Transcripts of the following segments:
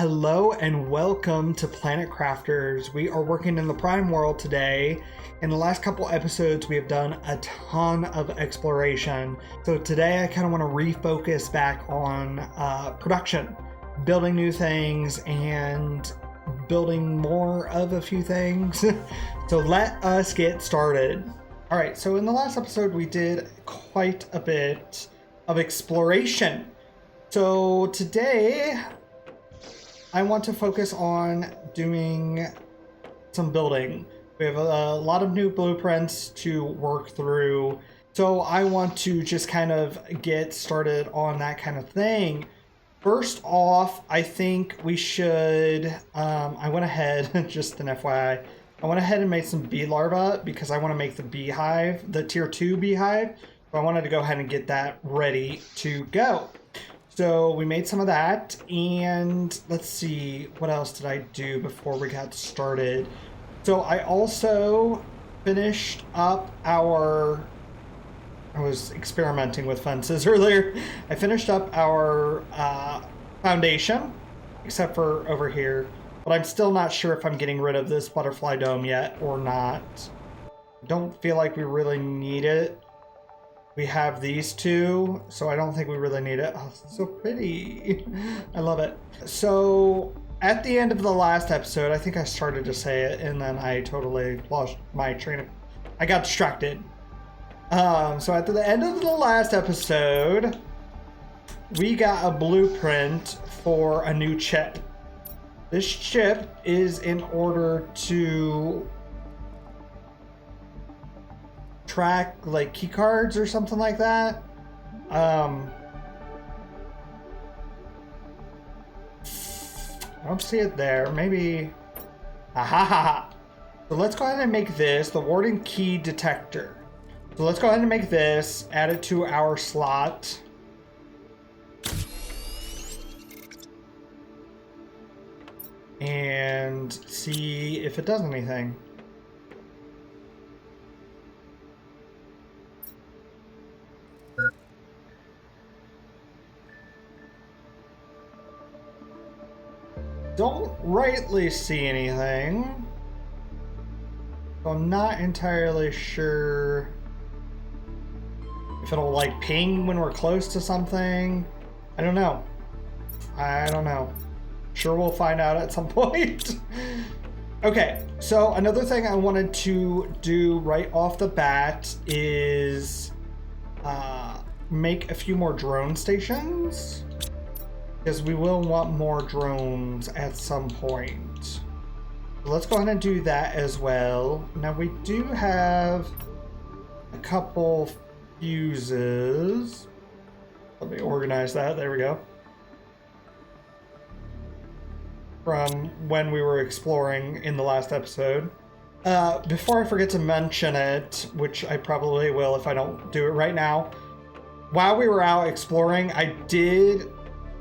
Hello and welcome to Planet Crafters. We are working in the Prime world today. In the last couple episodes, we have done a ton of exploration. So today I kind of want to refocus back on production, building new things and building more of a few things. So let us get started. All right, so in the last episode, we did quite a bit of exploration. So today, I want to focus on doing some building. We have a lot of new blueprints to work through. So I want to just kind of get started on that kind of thing. First off, I think we should, I went ahead, just an FYI, I went ahead and made some bee larvae because I want to make the beehive, the tier 2 beehive. So I wanted to go ahead and get that ready to go. So we made some of that, and let's see, what else did I do before we got started? So I also finished up I was experimenting with fences earlier. I finished up our foundation, except for over here, but I'm still not sure if I'm getting rid of this butterfly dome yet or not. Don't feel like we really need it. We have these two, so I don't think we really need it. Oh, it's so pretty. I love it. So at the end of the last episode, I think I started to say it, and then I totally lost my train of... I got distracted. So at the end of the last episode, we got a blueprint for a new chip. This chip is in order to track like key cards or something like that. I don't see it there. Maybe. Aha! So let's go ahead and make this the Warden Key Detector. So let's go ahead and make this, add it to our slot. And see if it does anything. Don't rightly see anything. So I'm not entirely sure if it'll like ping when we're close to something. I don't know. Sure, we'll find out at some point. Okay, so another thing I wanted to do right off the bat is make a few more drone stations, because we will want more drones at some point. So let's go ahead and do that as well. Now we do have a couple fuses. Let me organize that. There we go. From when we were exploring in the last episode. Before I forget to mention it, which I probably will if I don't do it right now, while we were out exploring, I did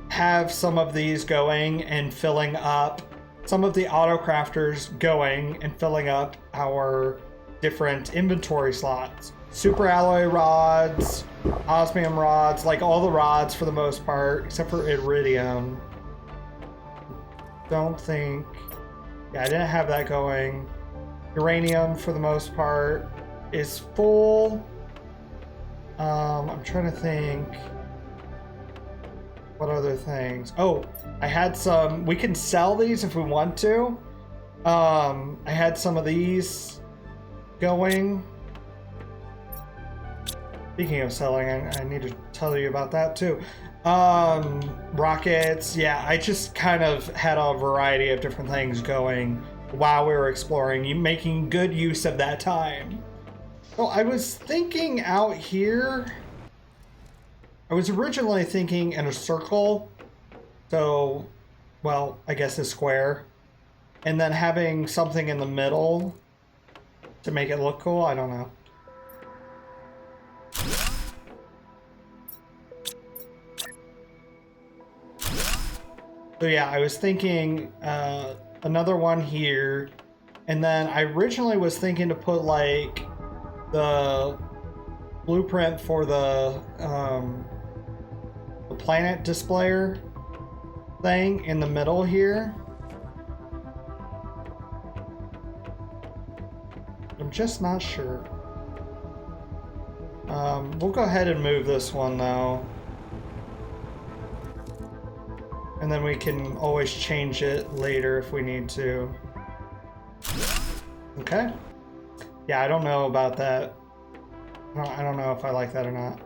have some of these going and filling up, some of the auto crafters going and filling up our different inventory slots. Super alloy rods, osmium rods, like all the rods for the most part, except for iridium. Don't think, yeah, I didn't have that going. Uranium for the most part is full. I'm trying to think what other things. Oh, I had some, we can sell these if we want to. I had some of these going. Speaking of selling, I need to tell you about that too. Rockets, yeah, I just kind of had a variety of different things going while we were exploring, making good use of that time. So I was thinking out here, I was originally thinking in a circle, so, well, I guess a square, and then having something in the middle to make it look cool. I don't know. So yeah, I was thinking another one here, and then I originally was thinking to put like the blueprint for the planet displayer thing in the middle here. I'm just not sure. We'll go ahead and move this one though. And then we can always change it later if we need to. Okay. Yeah, I don't know about that. I don't know if I like that or not.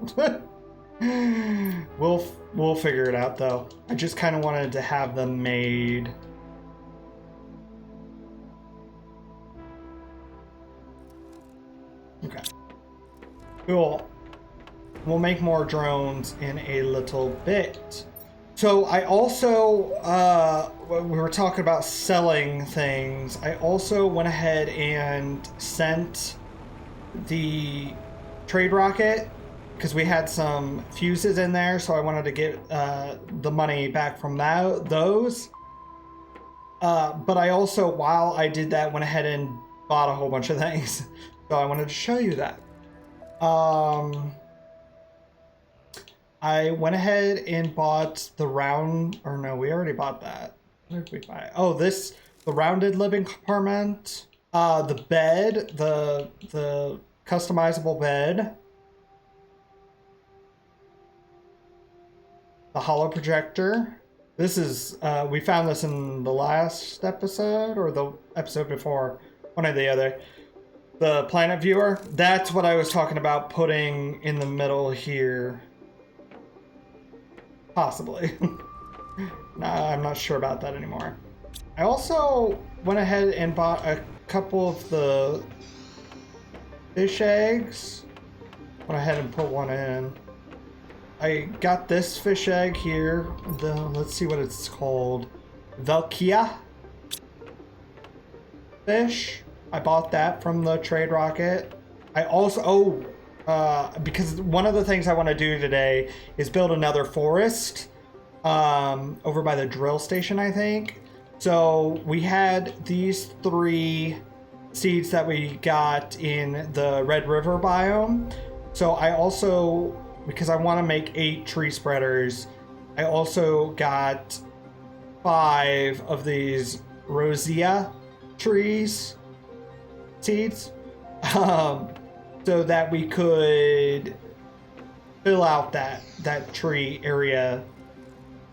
We'll figure it out though. I just kind of wanted to have them made. Okay. Cool. We'll make more drones in a little bit. So I also, we were talking about selling things. I also went ahead and sent the trade rocket because we had some fuses in there. So I wanted to get the money back from those. But I also, while I did that, went ahead and bought a whole bunch of things. So I wanted to show you that. I went ahead and bought the round, or no, we already bought that. What did we buy? Oh, the rounded living compartment, the bed, the customizable bed, the hollow projector. This is, we found this in the last episode or the episode before, one or the other. The planet viewer, that's what I was talking about putting in the middle here. Possibly. Nah, I'm not sure about that anymore. I also went ahead and bought a couple of the fish eggs. Went ahead and put one in. I got this fish egg here. Let's see what it's called. Velkia fish. I bought that from the trade rocket. I also, because one of the things I want to do today is build another forest over by the drill station, I think. So we had these 3 seeds that we got in the Red River biome. So I also, because I want to make 8 tree spreaders, I also got 5 of these rosea trees seeds. So that we could fill out that tree area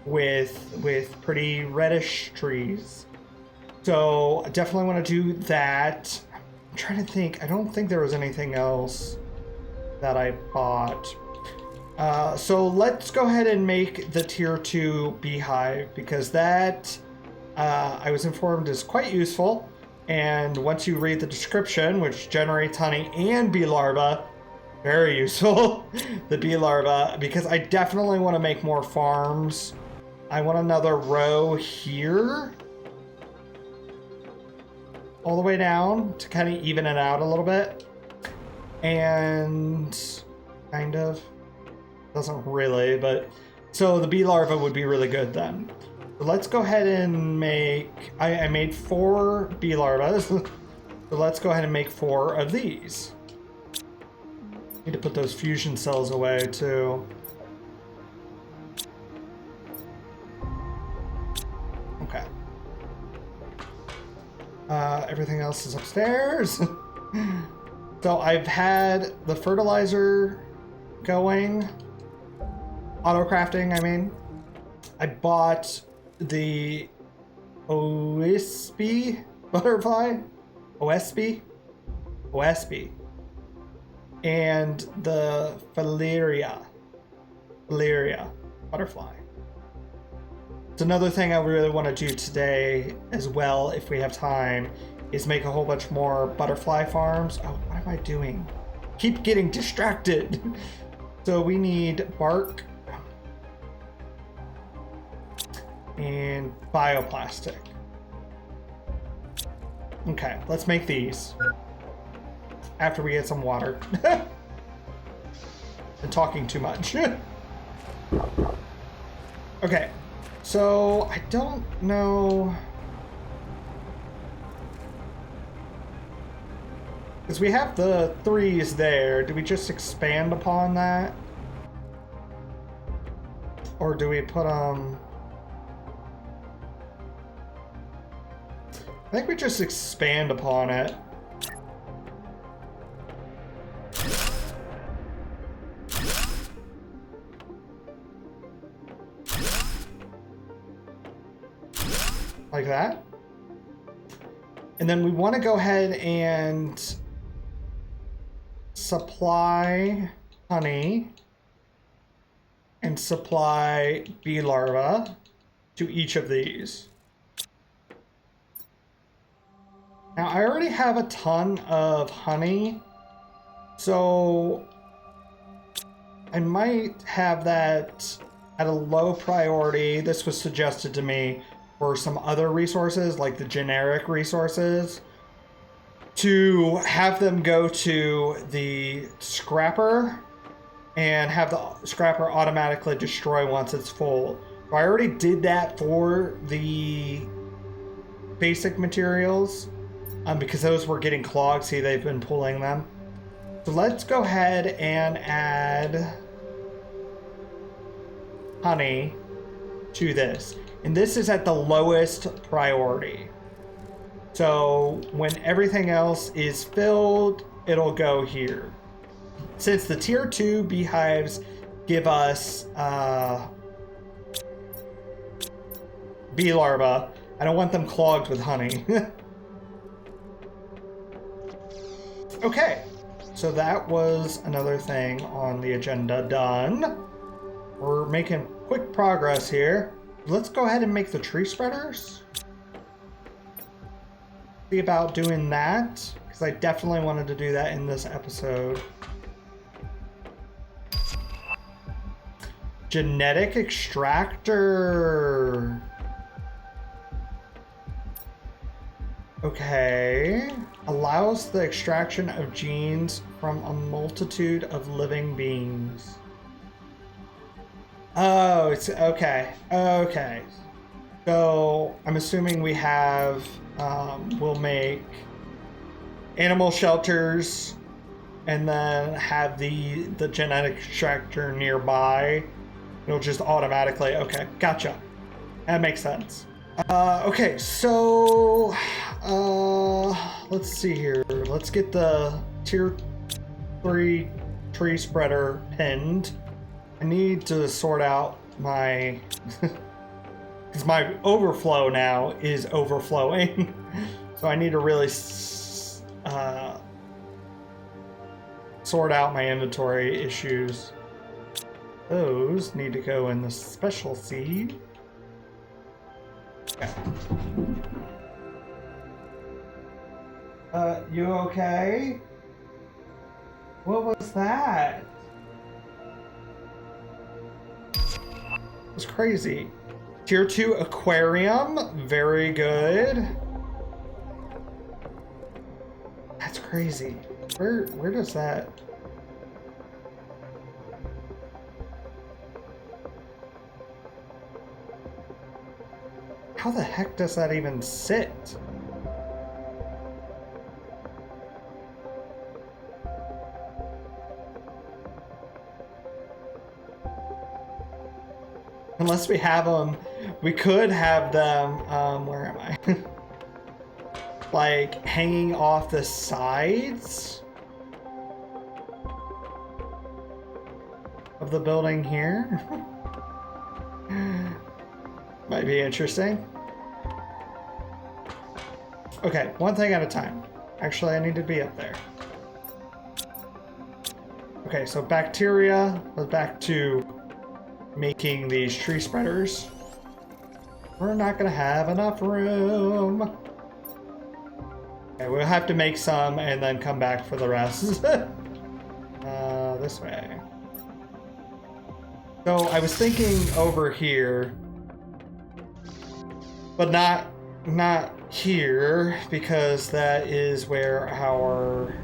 with pretty reddish trees. So I definitely want to do that. I'm trying to think. I don't think there was anything else that I bought. So let's go ahead and make the tier 2 beehive, because that I was informed is quite useful. And once you read the description, which generates honey and bee larvae, very useful, the bee larvae, because I definitely want to make more farms. I want another row here, all the way down to kind of even it out a little bit. And kind of, doesn't really, but so the bee larva would be really good then. Let's go ahead and make, I made 4 bee larvae, so let's go ahead and make 4 of these. Need to put those fusion cells away too. Okay. Everything else is upstairs. So I've had the fertilizer going, auto crafting, I mean. I bought the OSB butterfly, OSB, and the Phaleria butterfly. It's another thing I really want to do today as well, if we have time, is make a whole bunch more butterfly farms. Oh, what am I doing? Keep getting distracted. So we need bark and bioplastic. Okay, let's make these after we get some water. I'm talking too much. Okay, so I don't know, because we have the 3s there. Do we just expand upon that, or do we put I think we just expand upon it. Like that. And then we want to go ahead and supply honey and supply bee larvae to each of these. Now I already have a ton of honey, so I might have that at a low priority. This was suggested to me for some other resources, like the generic resources, to have them go to the scrapper and have the scrapper automatically destroy once it's full. So I already did that for the basic materials because those were getting clogged. See, they've been pulling them. So let's go ahead and add honey to this. And this is at the lowest priority. So when everything else is filled, it'll go here. Since the tier 2 beehives give us bee larvae, I don't want them clogged with honey. Okay, so that was another thing on the agenda done. We're making quick progress here. Let's go ahead and make the tree spreaders. See about doing that, because I definitely wanted to do that in this episode. Genetic extractor. Okay. Allows the extraction of genes from a multitude of living beings. Oh, it's okay. Okay. So I'm assuming we have, we'll make animal shelters and then have the genetic extractor nearby. It'll just automatically, okay, gotcha. That makes sense. Okay, so let's see here. Let's get the tier 3 tree spreader pinned. I need to sort out my because my overflow now is overflowing. So I need to really sort out my inventory issues. Those need to go in the special seed. Okay. You okay? What was that? It was crazy. Tier 2 aquarium, very good. That's crazy. Where does that? How the heck does that even sit? Unless we have them, we could have them, where am I? Like hanging off the sides of the building here. Might be interesting. Okay, one thing at a time. Actually, I need to be up there. Okay, so bacteria, we're back to making these tree spreaders. We're not gonna have enough room. Okay, we'll have to make some and then come back for the rest. This way. So I was thinking over here, but not here, because that is where our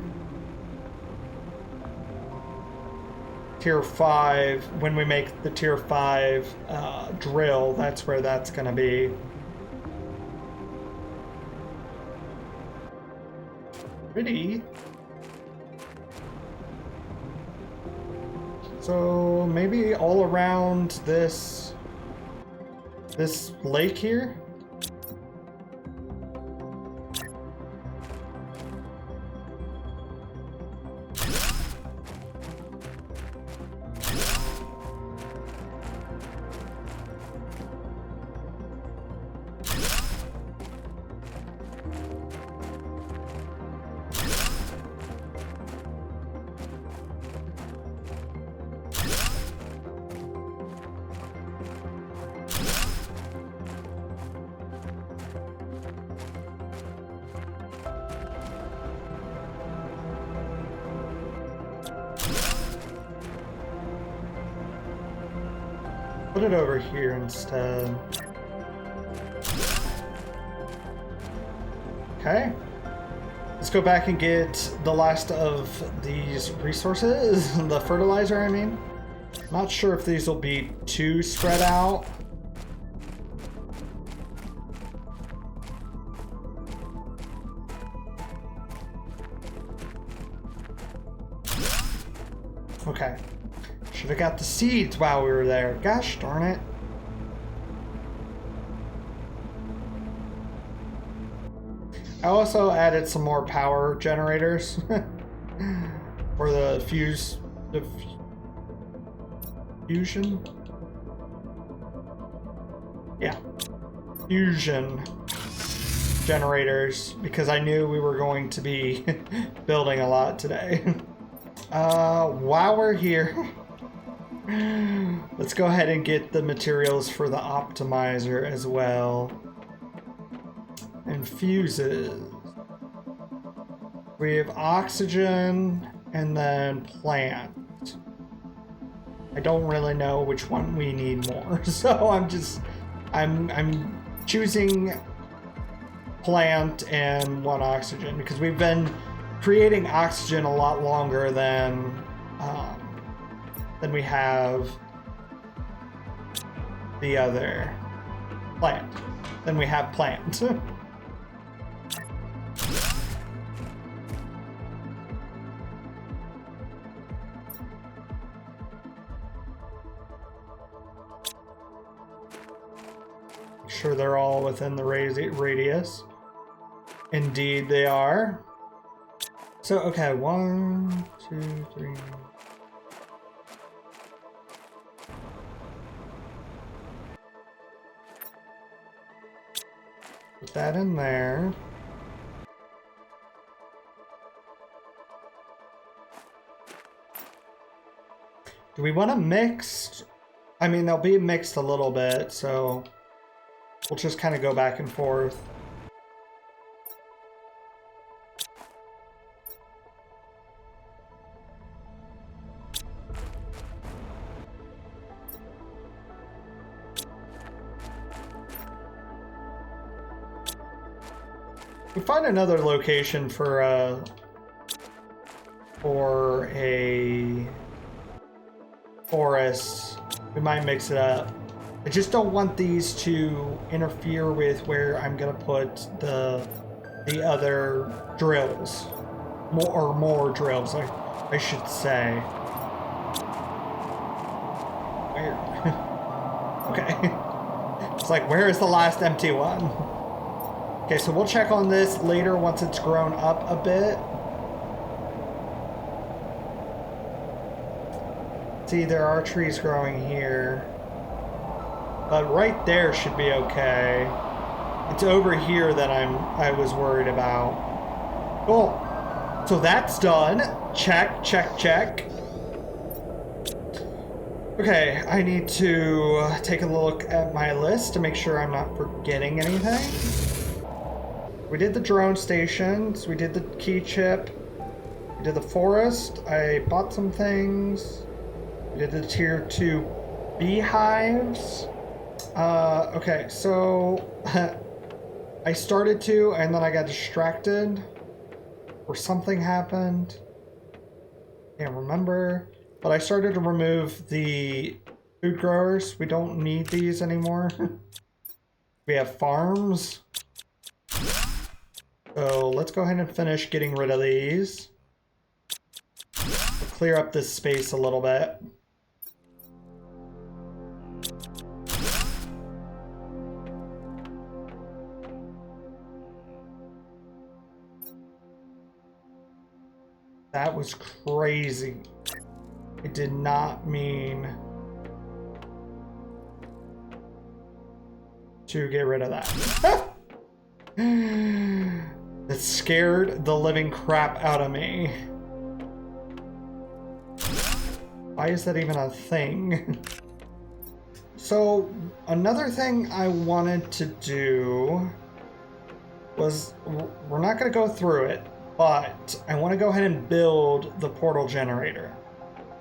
tier 5, when we make the tier 5 drill, that's where that's gonna be. Pretty. So maybe all around this lake here. Put it over here instead. Okay. Let's go back and get the last of these resources. The fertilizer, I mean. Not sure if these will be too spread out. Okay. Should have got the seeds while we were there. Gosh darn it. I also added some more power generators. For the fusion? Yeah. Fusion generators, because I knew we were going to be building a lot today. While we're here, let's go ahead and get the materials for the optimizer as well. And fuses. We have oxygen and then plant. I don't really know which one we need more, so I'm choosing plant and one oxygen because we've been creating oxygen a lot longer than we have the other plant. Than we have plant. Sure they're all within the radius. Indeed they are. So, okay, 1, 2, 3. Put that in there. Do we want to mix? I mean, they'll be mixed a little bit, so we'll just kind of go back and forth. We find another location for a forest. We might mix it up. I just don't want these to interfere with where I'm gonna put the other drills. More drills, I should say. Where? Okay. It's like, where is the last empty one? Okay, so we'll check on this later once it's grown up a bit. See, there are trees growing here. But right there should be okay. It's over here that I was worried about. Cool. So that's done. Check, check, check. Okay, I need to take a look at my list to make sure I'm not forgetting anything. We did the drone stations. We did the key chip. We did the forest. I bought some things. We did the tier 2 beehives. Okay, so I started to, and then I got distracted, or something happened. Can't remember, but I started to remove the food growers. We don't need these anymore. We have farms. So let's go ahead and finish getting rid of these. We'll clear up this space a little bit. That was crazy. I did not mean to get rid of that. That scared the living crap out of me. Why is that even a thing? So, another thing I wanted to do was, we're not going to go through it, but I want to go ahead and build the portal generator.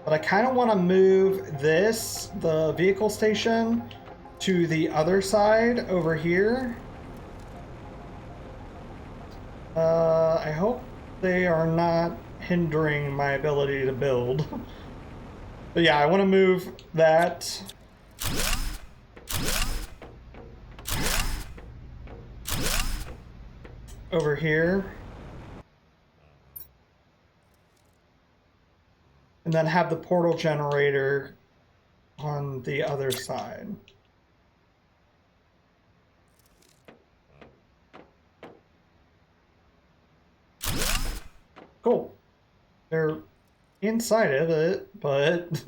But I kind of want to move this, the vehicle station, to the other side over here. I hope they are not hindering my ability to build. But yeah, I want to move that. Over here. And then have the portal generator on the other side. Cool. They're inside of it, but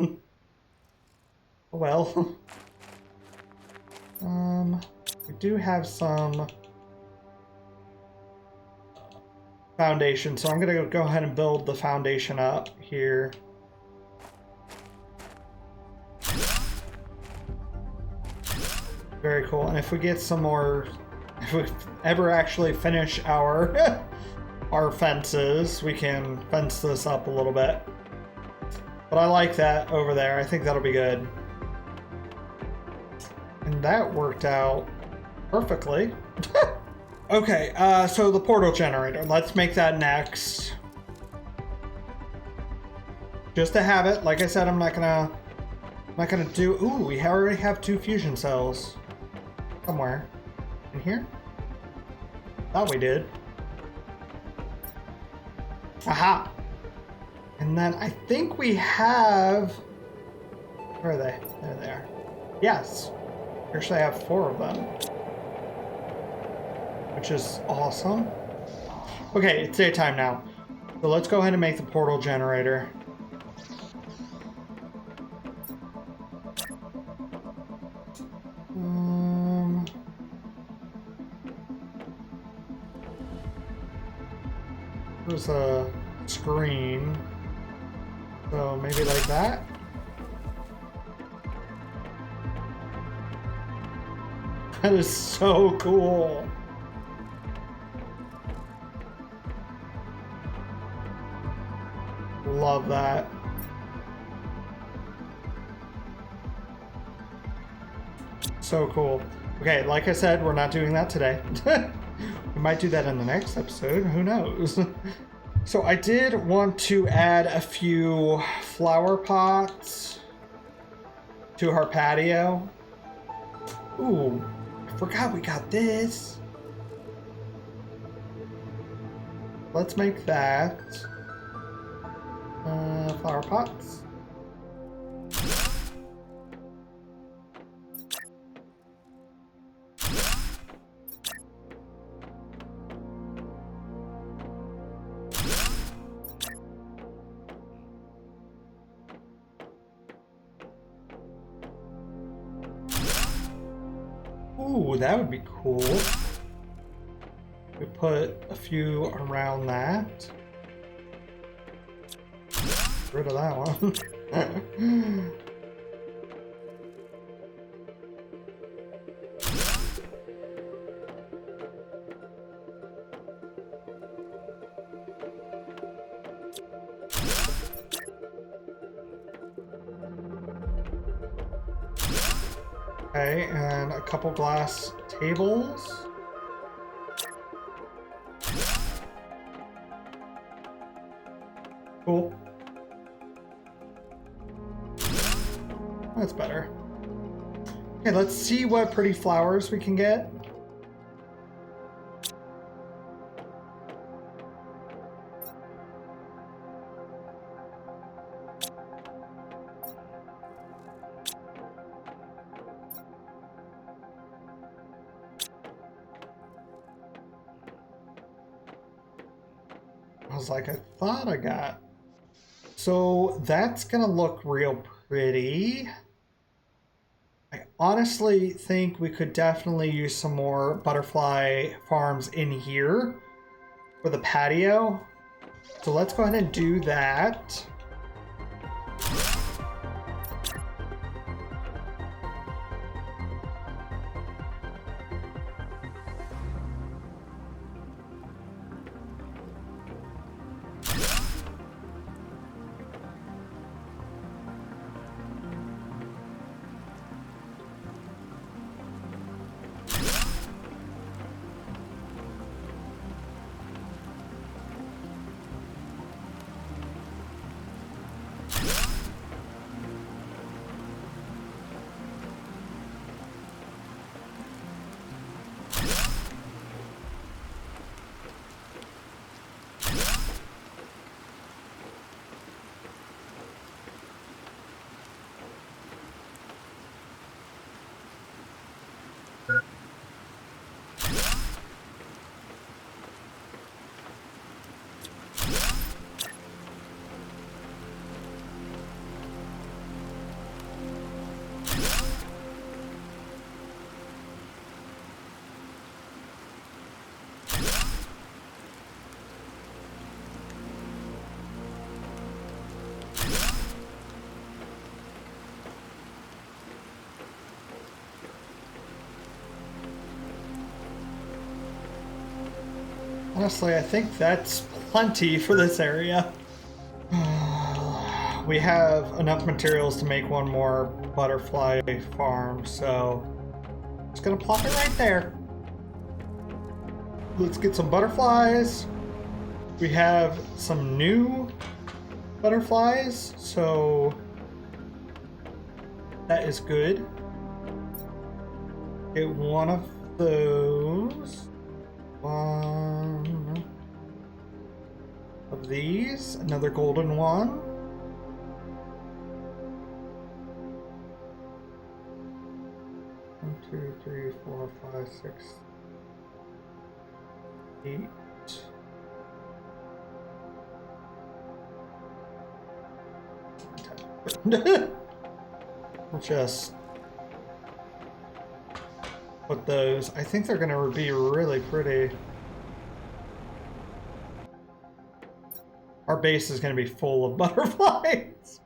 well. We do have some foundation, so I'm gonna go ahead and build the foundation up here. Very cool. And if we get some more, if we ever actually finish our our fences, we can fence this up a little bit. But I like that over there. I think that'll be good. And that worked out perfectly. Okay, so the portal generator. Let's make that next. Just to have it. Like I said, I'm not gonna do. Ooh, we already have 2 fusion cells. Somewhere. In here? Thought we did. Aha! And then I think we have... Where are they? There they are. Yes. Actually, I have 4 of them. Which is awesome. Okay, it's daytime now. So let's go ahead and make the portal generator. There's a screen. So maybe like that. That is so cool. Love that. So cool. Okay, like I said, we're not doing that today. We might do that in the next episode. Who knows? So I did want to add a few flower pots to our patio. Ooh, I forgot we got this. Let's make that. Flower pots. Ooh, that would be cool. We put a few around that. Get rid of that one. Okay, and a couple glass tables. Cool. That's better. Okay, let's see what pretty flowers we can get. I was like, I thought I got. So that's gonna look real pretty. I honestly think we could definitely use some more butterfly farms in here for the patio. So let's go ahead and do that. Honestly, I think that's plenty for this area. We have enough materials to make one more butterfly farm, so just gonna plop it right there. Let's get some butterflies. We have some new butterflies, so that is good. Get one of those. One of these. Another golden one. One, two, three, four, five, six, 8. We'll just put those. I think they're gonna be really pretty. Our base is gonna be full of butterflies.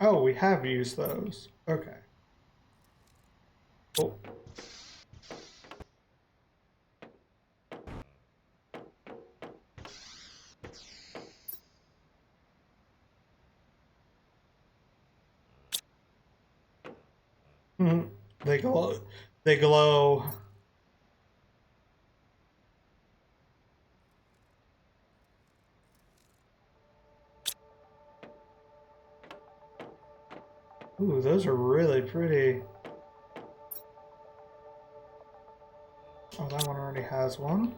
Oh, we have used those. Okay. Oh. They glow. They glow. Ooh, those are really pretty. Oh, that one already has one.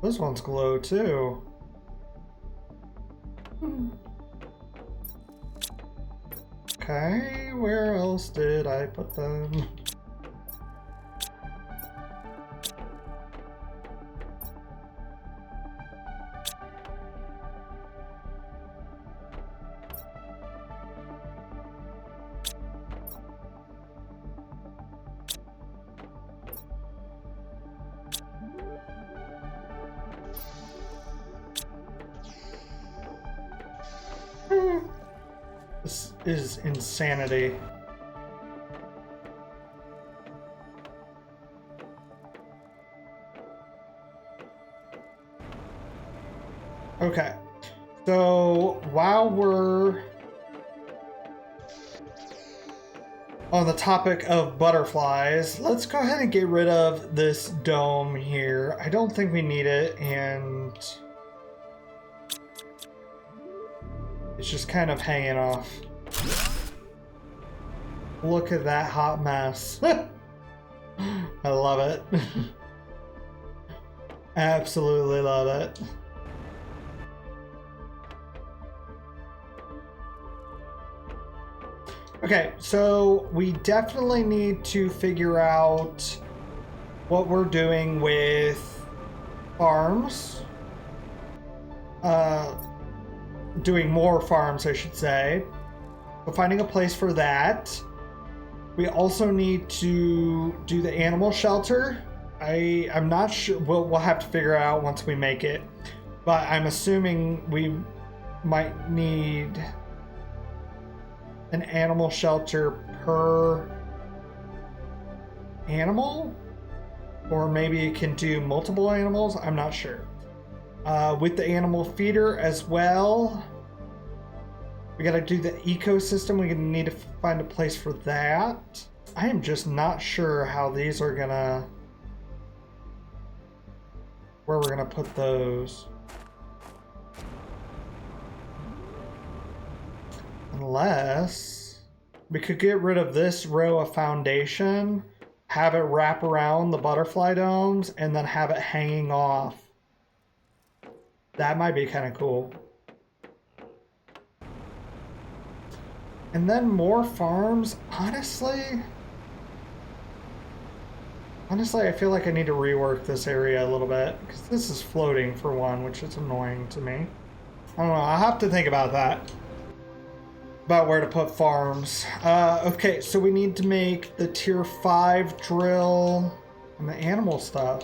Those ones glow too. Okay, where else did I put them? This is insanity. Okay, so while we're on the topic of butterflies, let's go ahead and get rid of this dome here. I don't think we need it, and it's just kind of hanging off. Look at that hot mess. I love it. Absolutely love it. Okay, so we definitely need to figure out what we're doing with farms. Doing more farms, I should say. So finding a place for that. We also need to do the animal shelter. I'm not sure. We'll have to figure out once we make it. But I'm assuming we might need an animal shelter per animal, or maybe it can do multiple animals. I'm not sure. With the animal feeder as well, we gotta do the ecosystem. We're gonna need to find a place for that. I am just not sure how these are gonna, where we're gonna put those. Unless we could get rid of this row of foundation, have it wrap around the butterfly domes, and then have it hanging off. That might be kind of cool. And then more farms. Honestly, I feel like I need to rework this area a little bit, because this is floating for one, which is annoying to me. I don't know. I'll have to think about that. About where to put farms. Okay, so we need to make the tier 5 drill. on the animal stuff.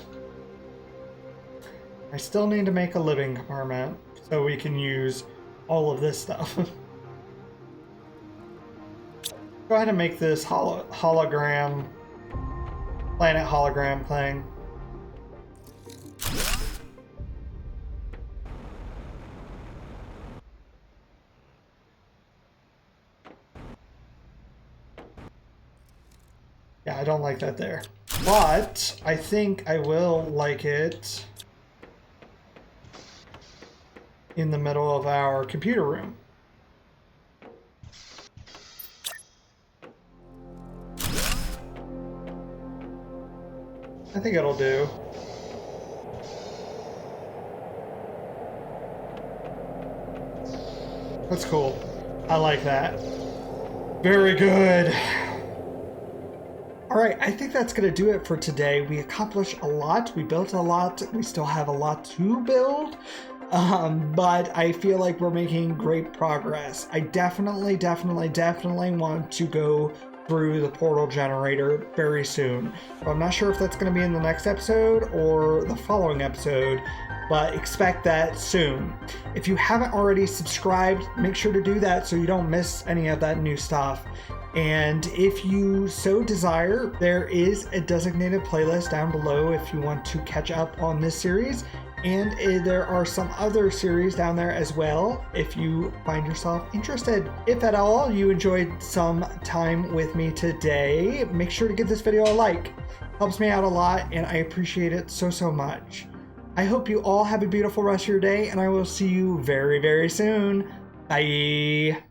I still need to make a living compartment so we can use all of this stuff. Go ahead and make this hologram, planet hologram thing. Yeah, I don't like that there. But I think I will like it in the middle of our computer room. I think it'll do. That's cool. I like that. Very good. All right, I think that's going to do it for today. We accomplished a lot. We built a lot. We still have a lot to build. But I feel like we're making great progress. I definitely want to go through the portal generator very soon. But I'm not sure if that's going to be in the next episode or the following episode, but expect that soon. If you haven't already subscribed, make sure to do that so you don't miss any of that new stuff. And if you so desire, there is a designated playlist down below if you want to catch up on this series. And there are some other series down there as well if you find yourself interested. If at all you enjoyed some time with me today, make sure to give this video a like. Helps me out a lot and I appreciate it so much. I hope you all have a beautiful rest of your day and I will see you very soon. Bye.